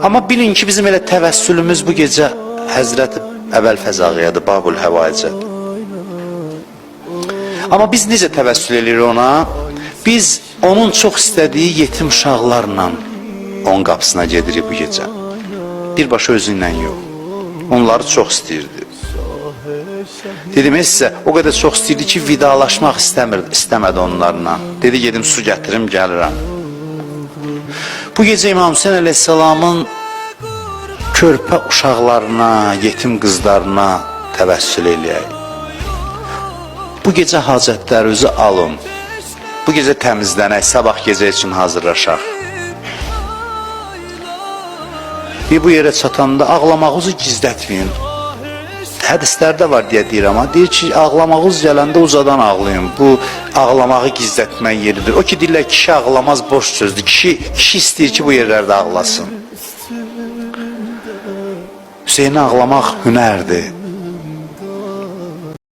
Amma bilin ki, bizim elə təvəssülümüz bu gecə Həzrət Əbəlfəz ağayadır, Babul Həvaicədir. Amma biz necə təvəssül edirik ona? Biz onun çox istədiyi yetim uşaqlarla onun qapısına gedirik bu gecə. Birbaşa özü ilə yox. Onları çox istəyirdi. Dedim sizə, o qədər çox istəyirdi ki, vidalaşmaq istəmədi onlarla. Dedi, gedim su gətirim, gəlirəm. Bu gecə İmam Hüseyin əleyhissalamın körpə uşaqlarına, yetim qızlarına təvəssül eləyək. Bu gecə hacətlərinizi alın. Bu gecə təmizlənək, sabah gecə üçün hazırlaşaq. Bir bu yerə çatanda ağlamağınızı gizlətməyin. Hədislərdə var deyə deyir, amma deyir ki, ağlamağınız gələndə ucadan ağlayın. Bu ağlamağı gizlətmək yeridir. O ki, deyirlər, kişi ağlamaz, boş sözdür. Kişi istəyir ki, bu yerlərdə ağlasın. Hüseyni ağlamaq hünərdir.